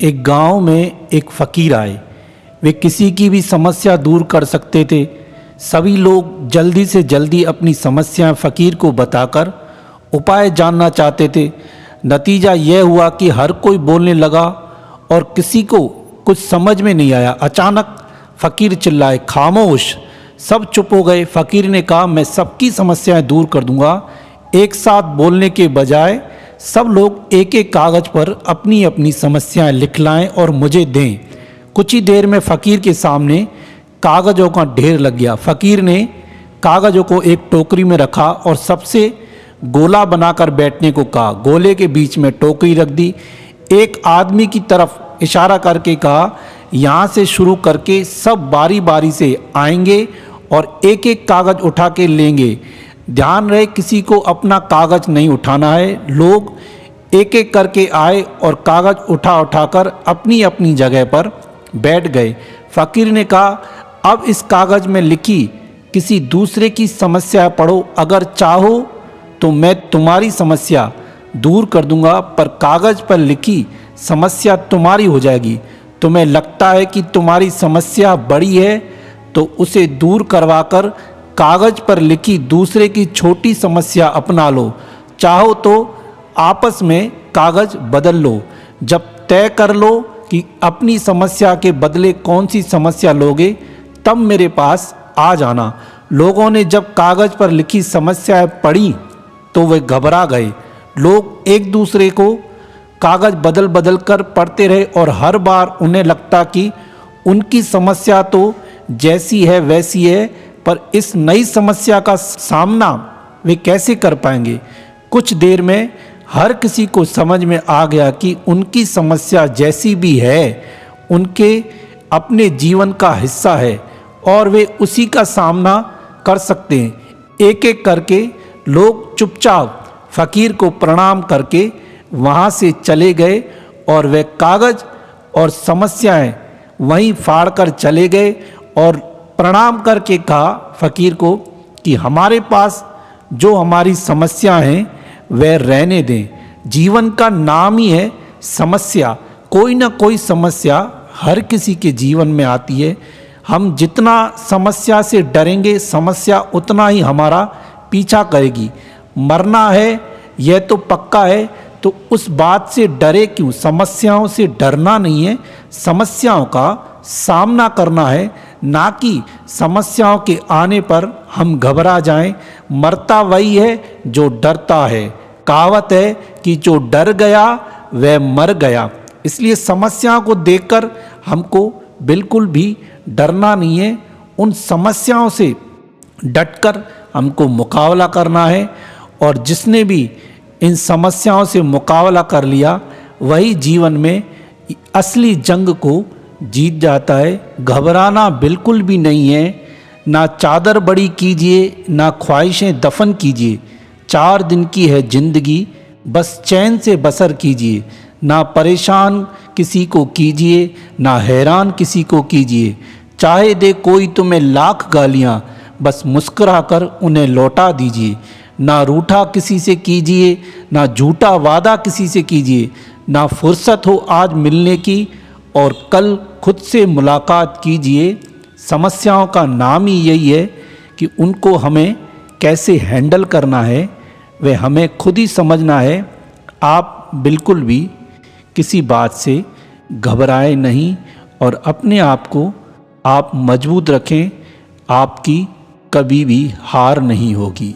एक गांव में एक फ़कीर आए। वे किसी की भी समस्या दूर कर सकते थे। सभी लोग जल्दी से जल्दी अपनी समस्याएं फ़कीर को बताकर उपाय जानना चाहते थे। नतीजा यह हुआ कि हर कोई बोलने लगा और किसी को कुछ समझ में नहीं आया। अचानक फ़कीर चिल्लाए, खामोश! सब चुप हो गए। फ़कीर ने कहा, मैं सबकी समस्याएं दूर कर दूंगा। एक साथ बोलने के बजाय सब लोग एक एक कागज़ पर अपनी अपनी समस्याएं लिख लाएं और मुझे दें। कुछ ही देर में फ़कीर के सामने कागज़ों का ढेर लग गया। फ़कीर ने कागज़ों को एक टोकरी में रखा और सबसे गोला बनाकर बैठने को कहा। गोले के बीच में टोकरी रख दी। एक आदमी की तरफ इशारा करके कहा, यहाँ से शुरू करके सब बारी बारी से आएंगे और एक एक कागज़ उठा के लेंगे। ध्यान रहे, किसी को अपना कागज़ नहीं उठाना है। लोग एक एक करके आए और कागज़ उठा उठाकर अपनी अपनी जगह पर बैठ गए। फ़कीर ने कहा, अब इस कागज़ में लिखी किसी दूसरे की समस्या पढ़ो। अगर चाहो तो मैं तुम्हारी समस्या दूर कर दूंगा, पर कागज़ पर लिखी समस्या तुम्हारी हो जाएगी। तुम्हें लगता है कि तुम्हारी समस्या बड़ी है तो उसे दूर करवाकर कागज़ पर लिखी दूसरे की छोटी समस्या अपना लो। चाहो तो आपस में कागज़ बदल लो। जब तय कर लो कि अपनी समस्या के बदले कौन सी समस्या लोगे, तब मेरे पास आ जाना। लोगों ने जब कागज़ पर लिखी समस्याएं पढ़ी तो वे घबरा गए। लोग एक दूसरे को कागज़ बदल बदल कर पढ़ते रहे और हर बार उन्हें लगता कि उनकी समस्या तो जैसी है वैसी है, पर इस नई समस्या का सामना वे कैसे कर पाएंगे। कुछ देर में हर किसी को समझ में आ गया कि उनकी समस्या जैसी भी है उनके अपने जीवन का हिस्सा है और वे उसी का सामना कर सकते हैं। एक एक करके लोग चुपचाप फ़कीर को प्रणाम करके वहाँ से चले गए और वे कागज़ और समस्याएं वहीं फाड़ कर चले गए और प्रणाम करके कहा फ़कीर को कि हमारे पास जो हमारी समस्या हैं वह रहने दें। जीवन का नाम ही है समस्या। कोई ना कोई समस्या हर किसी के जीवन में आती है। हम जितना समस्या से डरेंगे, समस्या उतना ही हमारा पीछा करेगी। मरना है यह तो पक्का है, तो उस बात से डरे क्यों। समस्याओं से डरना नहीं है, समस्याओं का सामना करना है, ना कि समस्याओं के आने पर हम घबरा जाएं। मरता वही है जो डरता है। कहावत है कि जो डर गया वह मर गया। इसलिए समस्याओं को देखकर हमको बिल्कुल भी डरना नहीं है। उन समस्याओं से डटकर हमको मुकाबला करना है और जिसने भी इन समस्याओं से मुकाबला कर लिया वही जीवन में असली जंग को जीत जाता है। घबराना बिल्कुल भी नहीं है। ना चादर बड़ी कीजिए, ना ख्वाहिशें दफन कीजिए। 4 दिन की है ज़िंदगी, बस चैन से बसर कीजिए। ना परेशान किसी को कीजिए, ना हैरान किसी को कीजिए। चाहे दे कोई तुम्हें लाख गालियाँ, बस मुस्कुरा कर उन्हें लौटा दीजिए। ना रूठा किसी से कीजिए, ना झूठा वादा किसी से कीजिए। ना फुर्सत हो आज मिलने की और कल खुद से मुलाकात कीजिए। समस्याओं का नाम ही यही है कि उनको हमें कैसे हैंडल करना है, वह हमें खुद ही समझना है। आप बिल्कुल भी किसी बात से घबराए नहीं और अपने आप को आप मजबूत रखें। आपकी कभी भी हार नहीं होगी।